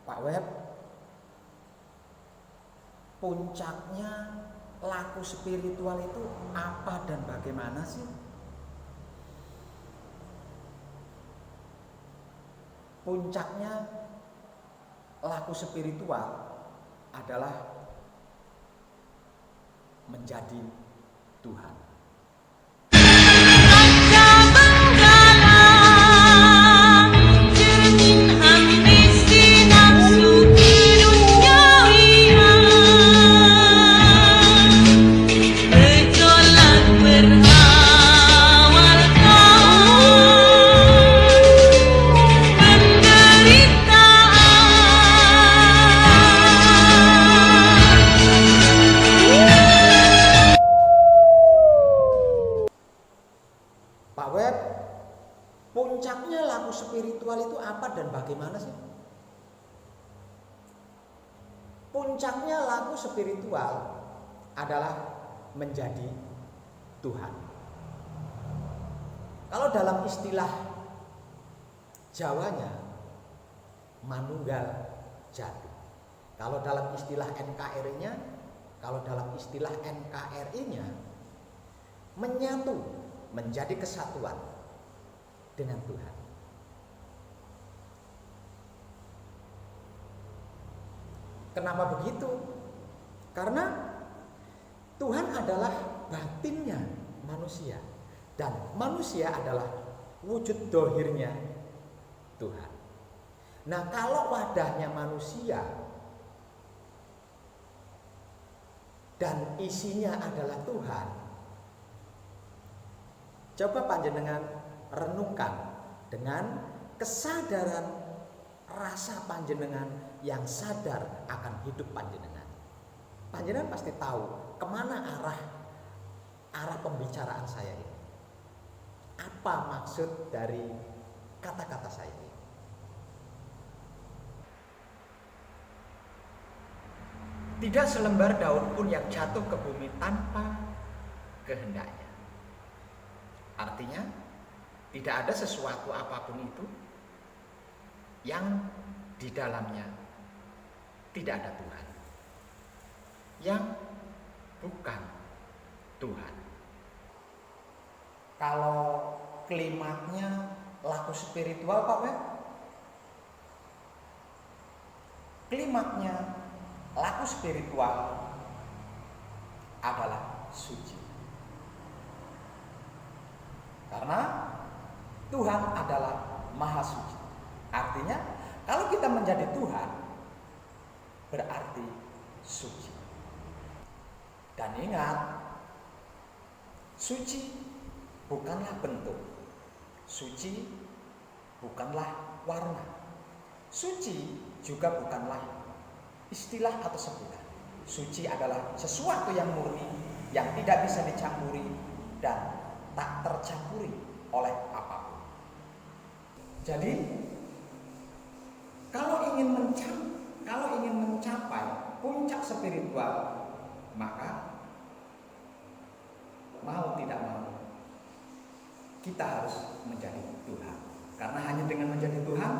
Pak Web, puncaknya laku spiritual itu apa dan bagaimana sih? Puncaknya laku spiritual adalah menjadi Tuhan. Pak Web, puncaknya laku spiritual itu apa dan bagaimana sih? Puncaknya laku spiritual adalah menjadi Tuhan. Kalau dalam istilah Jawanya, manunggal jati. Kalau dalam istilah NKRI-nya, menyatu, menjadi kesatuan dengan Tuhan. Kenapa begitu? Karena Tuhan adalah batinnya manusia dan manusia adalah wujud dohirnya Tuhan. Nah, kalau wadahnya manusia dan isinya adalah Tuhan, coba panjenengan renungkan dengan kesadaran rasa panjenengan yang sadar akan hidup panjenengan. Panjenengan pasti tahu kemana arah pembicaraan saya ini. Apa maksud dari kata-kata saya ini? Tidak selembar daun pun yang jatuh ke bumi tanpa kehendaknya. Artinya, tidak ada sesuatu apapun itu yang di dalamnya tidak ada Tuhan, yang bukan Tuhan. Kalau klimaknya laku spiritual, Pak Web, klimaknya laku spiritual adalah suci. Karena Tuhan adalah maha suci. Artinya, kalau kita menjadi Tuhan, berarti suci. Dan ingat, suci bukanlah bentuk, suci bukanlah warna, suci juga bukanlah istilah atau sebutan. Suci adalah sesuatu yang murni, yang tidak bisa dicampuri dan tak tercampuri oleh apapun. Jadi, kalau ingin mencapai puncak spiritual, maka mau tidak mau kita harus menjadi Tuhan. Karena hanya dengan menjadi Tuhan,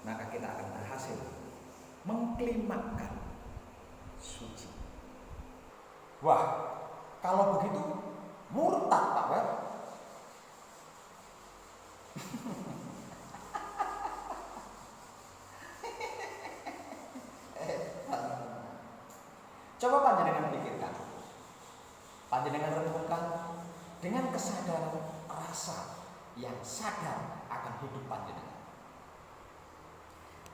maka kita akan berhasil mengklimakkan suci. Wah, kalau begitu murtad, Pak Web. Coba panjenengan pikirkan, panjenengan renungkan dengan kesadaran rasa yang sadar akan hidup panjenengan.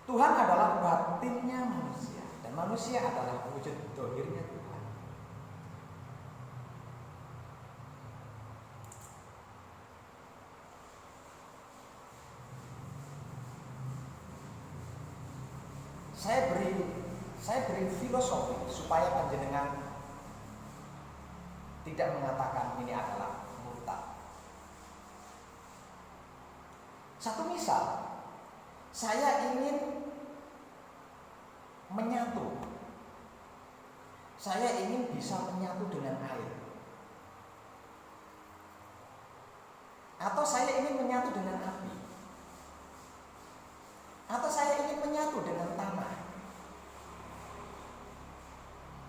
Tuhan adalah batinnya manusia dan manusia adalah wujud dohirnya Tuhan. Saya beri filosofi supaya panjenengan tidak mengatakan ini adalah murtad. Satu misal, saya ingin menyatu. Saya ingin bisa menyatu dengan air. Atau saya ingin menyatu dengan api. Atau saya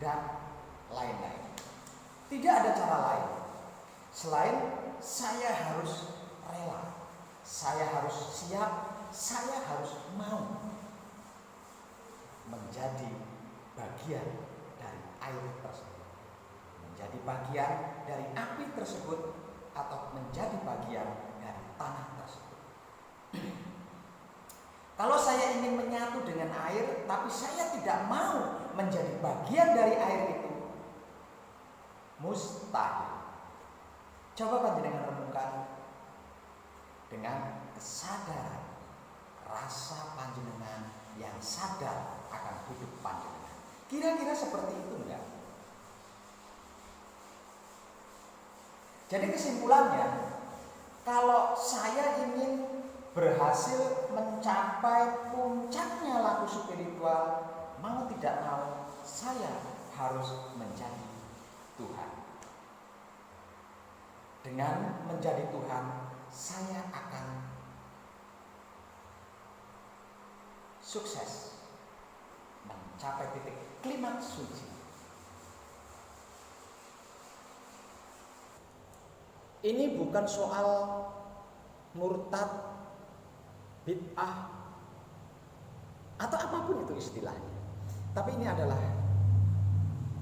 dan lain-lain. Tidak ada cara lain selain saya harus rela, saya harus siap, saya harus mau menjadi bagian dari air tersebut, menjadi bagian dari api tersebut, atau menjadi bagian dari tanah tersebut. Kalau saya ingin menyatu dengan air, tapi saya tidak mau menjadi bagian dari air itu, mustahil. Coba panjenengan renungkan dengan kesadaran, rasa panjenengan yang sadar akan hidup panjenengan. Kira-kira seperti itu enggak? Jadi kesimpulannya, kalau saya ingin berhasil mencapai puncaknya laku spiritual, mau tidak mau saya harus menjadi Tuhan. Dengan menjadi Tuhan, saya akan sukses mencapai titik klimaks suci. Ini bukan soal murtad, bid'ah, atau apapun itu istilahnya. Tapi ini adalah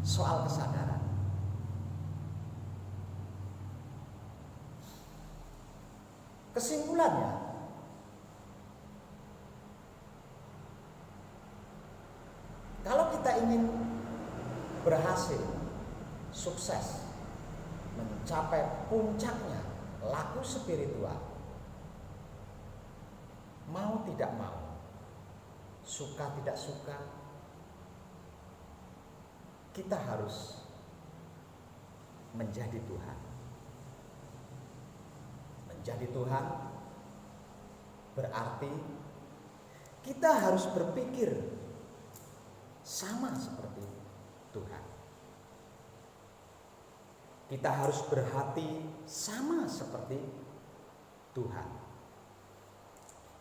soal kesadaran. Kesimpulannya, kalau kita ingin berhasil, sukses, mencapai puncaknya laku spiritual, mau tidak mau, suka tidak suka, kita harus menjadi Tuhan. Menjadi Tuhan berarti kita harus berpikir sama seperti Tuhan. Kita harus berhati sama seperti Tuhan.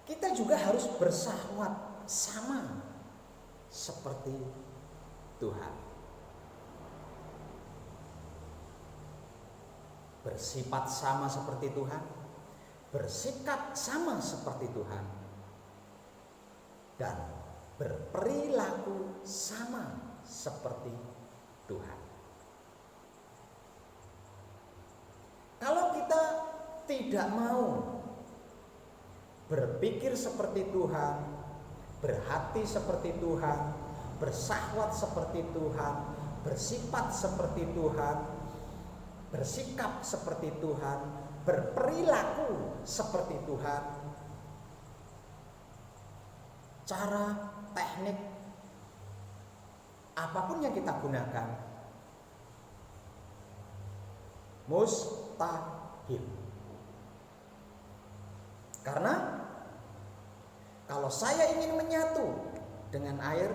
Kita juga harus bersyahwat sama seperti Tuhan. Bersifat sama seperti Tuhan, bersikap sama seperti Tuhan, dan berperilaku sama seperti Tuhan. Kalau kita tidak mau berpikir seperti Tuhan, berhati seperti Tuhan, bersyahwat seperti Tuhan, bersifat seperti Tuhan, bersikap seperti Tuhan, berperilaku seperti Tuhan, cara, teknik, apapun yang kita gunakan, mustahil. Karena kalau saya ingin menyatu dengan air,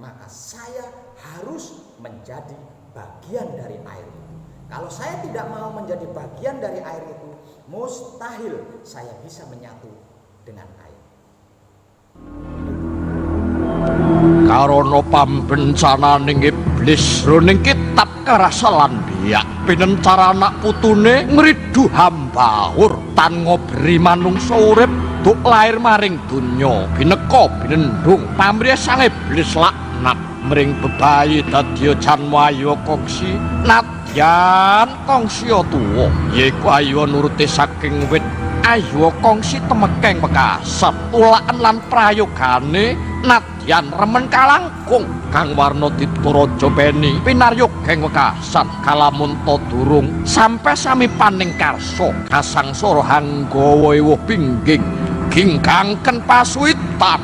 maka saya harus menjadi bagian dari air itu. Kalau saya tidak mau menjadi bagian dari air itu, mustahil saya bisa menyatu dengan air. Karono pambencananing iblis runing kitab karasalan biak pinencara anak putune ngridu hambawur tan ngobri manungsa urip duk lair maring donya bineka binendung pamrih sang iblis laknat mring bebayi dadya janmaya kongsi nadyan kongsi tuwa yaiku ayo nuruti saking wit ayo kongsi temekeng mekasat ulaken lan prayogane nadyan remen kalangkung kang warna dituraja beni pinaryogeng wekasan kalamun ta durung sampe sami paning karsa kasangsara hanggawa ewuh pingging gingkangken pasuwitan